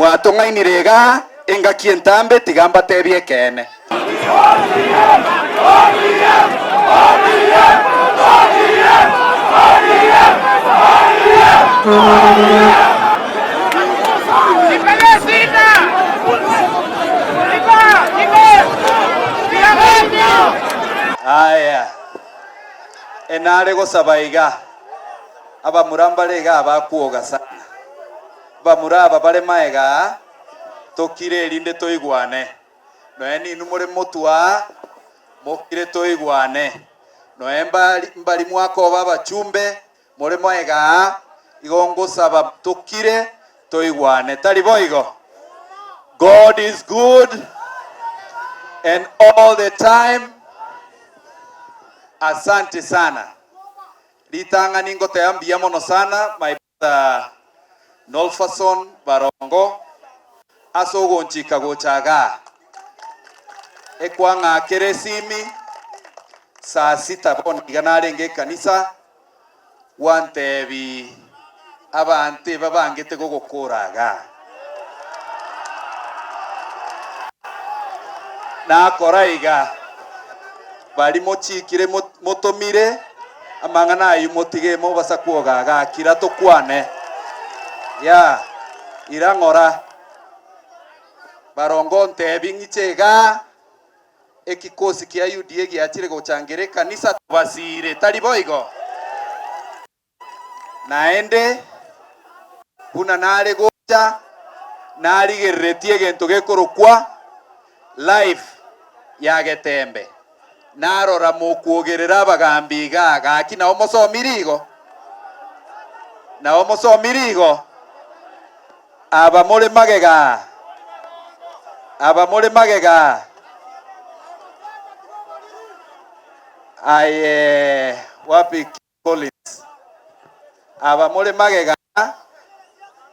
mwatung'ainirega engaki entambe tigamba tebie kene aya enare gosaba iga abamurambare iga abakuoga sana bamuraba bare maega tokire rinde toigwane noe ninu muri mutua mokire toigwane noe mbali mwako baba chumbe muri maega igongo saba tokire toigwane tari boigo. God is good and all the time. Asante sana litanga ningo teambia mono sana my brother Nolfason Barongo asogo nchika gochaga ekwanga keresimi saa 6 boniganarenge kanisa wantebi abante babangete gogokuraga na koraiga bali mochikire motomire amangana ayu motige mo basakuogaga kira tokwane ya irangora Barongo ntebi ngichega ekikosi kia UDA giachire gochangere kanisa basire tari boigo naende kuna nare gocha nari geretie gento gekorokwa life ya getembe narora mukuogerera abagambi gaga kina omosomirigo na omosomirigo aba muri magega aye wapi Collins aba muri magega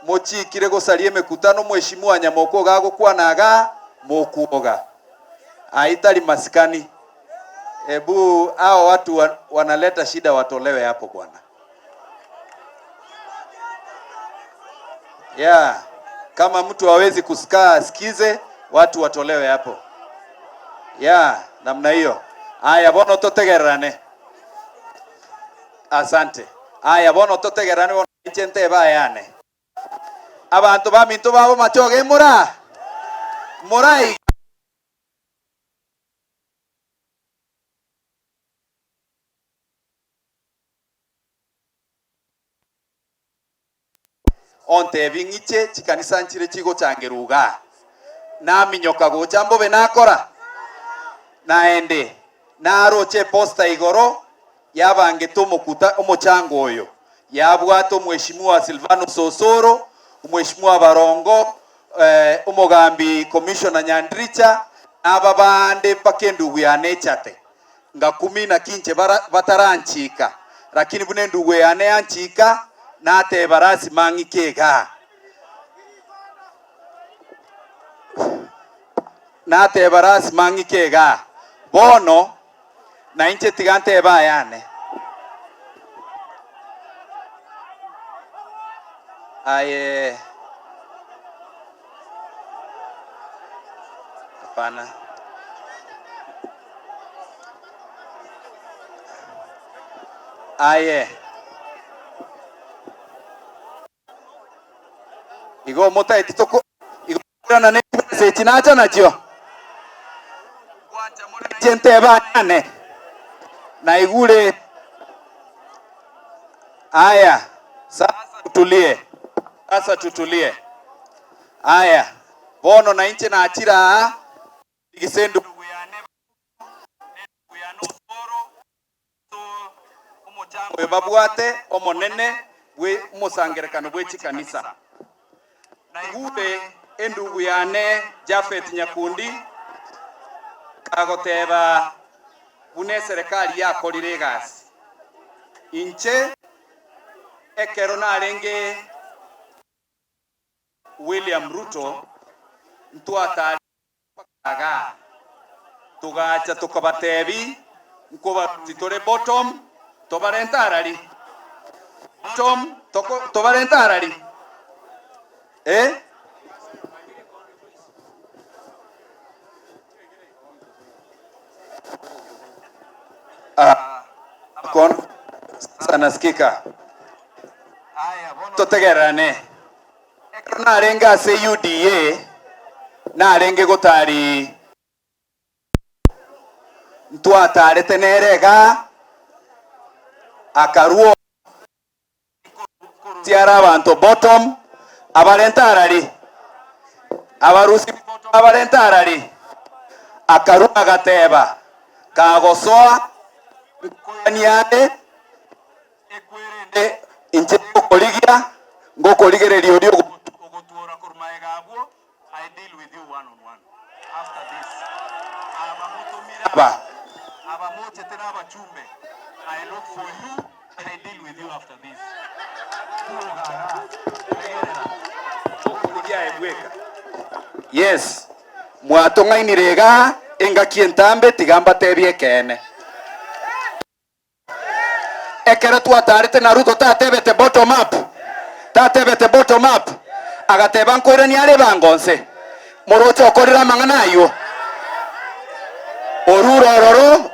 mochikire gosarie mekutano mheshimiwa Nyamoko gago kwanaga mokuoga aitali maskani. Ebu hao watu wanaleta shida watolewe hapo bwana. Yeah, kama mtu hawezi kusikaa asikize, watu watolewe hapo. Yeah, namna hiyo. Aya bono totegerane. Asante. Aya bono totegerane bono inchente bayane. Abantu baminto babo machoge murai onte bingiche chikanisa nchire chigo changeruga na minyoka gocha mbobe nakora naende naroche posta igoro yabange tomokuta omochango oyo yabwato mheshimiwa Silvano Sosoro mheshimiwa Barongo omogambi commissioner Nyandricha ababande pakendu yane chate ngakumi na kinche bataranchika lakini bune ndugu yane anchika nate barasi mangikega nate barasi mangikega bono na inche tigante bayane aye hapana aye igo mota etitoko igo na ne se chinacha nacho gente bayane na igure aya sasa tutulie aya bono na inche na achira igisendu omochango babwate omonene we umusangerekano bwe chikanisa na igure endugu yane Jafet Nyakundi kagoteba bune serikali yakorire gasi inche ekero narenge William Ruto ntwatari aga tugacha tukabatebi nkoba titore bottom tobarentarari tobarentarari mikono. Sasa nasikika. Haya, bono tutegerane. Na renga se UDA na renge gotari ntwatare tenerega akaruo tiara abantu bottom abarentarari abarusi abarentarari akarua gateba kagosoa kuyaniane ekwerende inche koligia ngokoligereria odio ogotura kurmaega abo. I deal with you one on one after this. Abamoche tena abachumbe. I look for you. I deal with you after this. Yes. Mwatonga inirega enga kientambe tigamba tebie kene. Ekera tuatarite na Ruto tatebete bottom up. Tatebete bottom up. Agateba nkoire ni ale bangonse. Morocho okorera mangana ayo. Oruro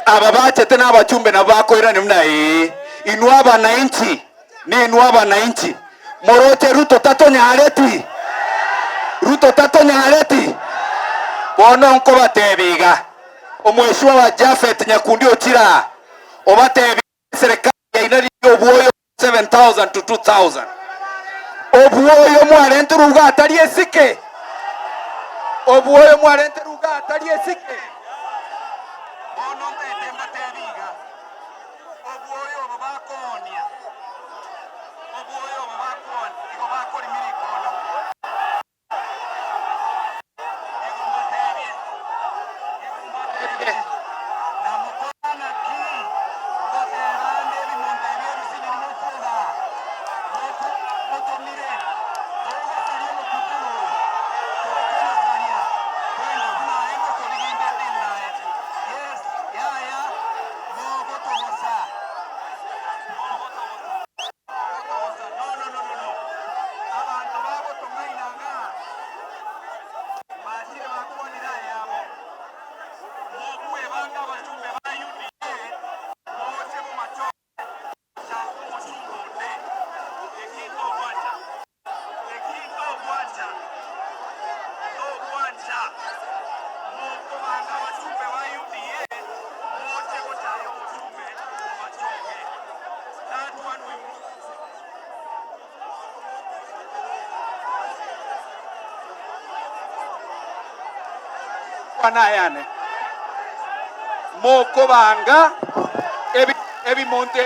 ababache tena abachumbe na bakoira ni mnai. Inua bananchi. Ni inua bananchi. Moroche Ruto tatonya aleti. Ruto tatonya aleti. Bono nko batebiga. Omweshwa wa Jafet Nyakundi Ochira. Obatebiga serikali ya inari obuoyo 7,000 to 2,000. Obuoyo mwarente ruga atari esike. Obuoyo mwarente ruga atari esike. Bono ntete mbatebiga. Obuoyo babakonia. Obuoyo babakonia. Igo bakori mirikono. Igo mbatebie. Na mukona ki. Ngoterande bimonterie rusini mukoga. Motomire. Oga saria mukuturu. Tokona saria. Kwenda huna ego koliginde dinae. Yes, ya. Mogo togosa. No. Abantu babo tongainanga. Basire bakuonira yabo. Mogu ebanga bachumbe ba UDA. Mose mu macho. Chafu mushungonde. Ekito bwacha. Bwacha. Mogu banga bachumbe ba UDA. Mose gotayo mushumbe machoge. That one we wanayane moko banga ebi monte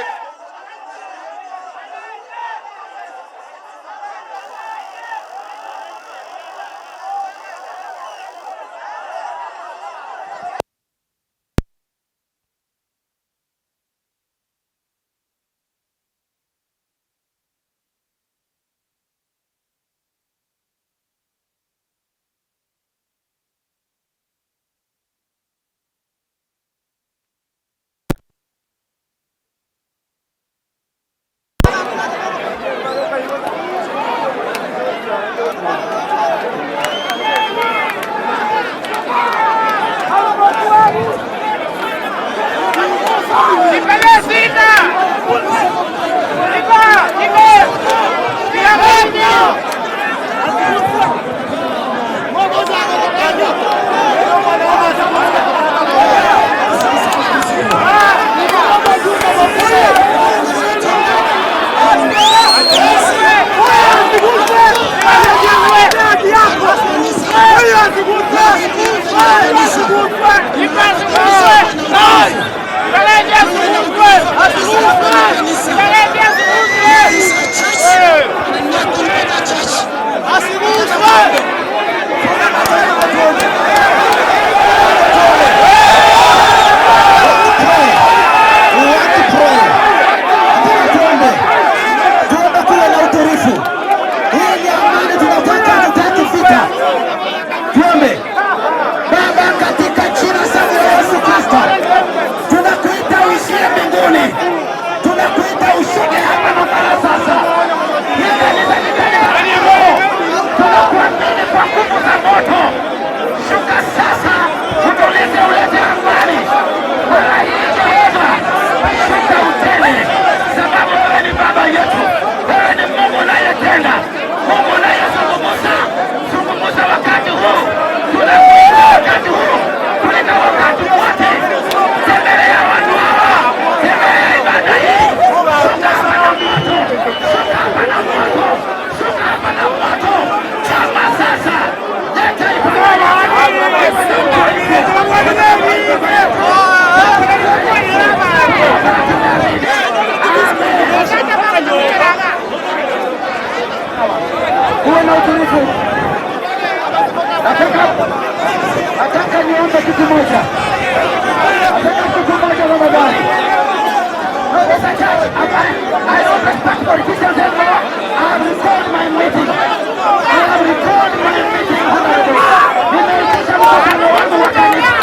kitu moja. Nataka kitu moja Ramadhani. Mr. Judge, I don't respect politicians anymore. I have recalled my meeting. I have recalled my meeting, honorable. Nimeitisha mkutano wangu wa kanisa.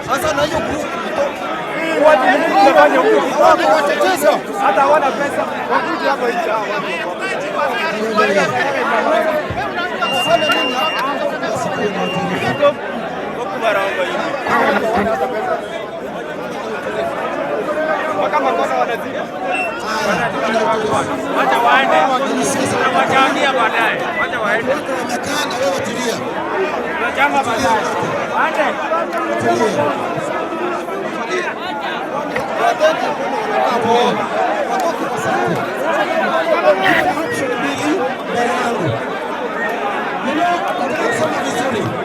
Sasa na hiyo group hata hawana pesa wakuja hapa nje hao. Kama kosa wanazidi. Wacha waende. Tunawachangia baadaye. Wacha waende. Wamekaa na wewe tulia. Tunachanga baadaye. Waende. Mbele yangu. Sema vizuri.